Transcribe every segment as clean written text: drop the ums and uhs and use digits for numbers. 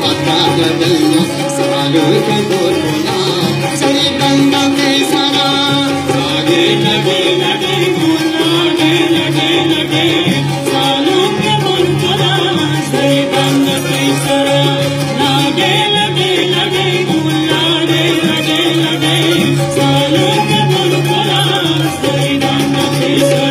आता लगन सालों के बोला सही बंदा कैसा आगे लगे लगे लगे लगे लगे सालों के बोला सही बंदा कैसा लगे लगे लगे लगे लगे लगे सालों के बोला सही बंदा कैसा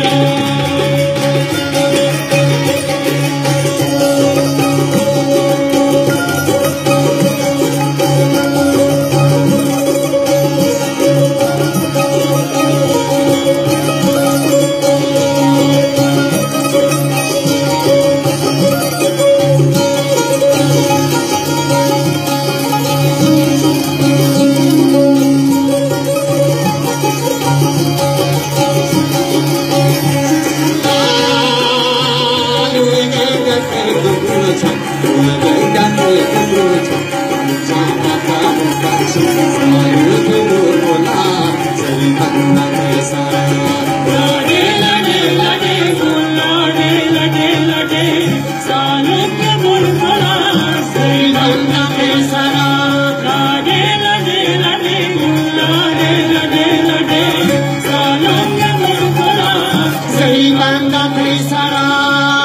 Sari Banda Krisara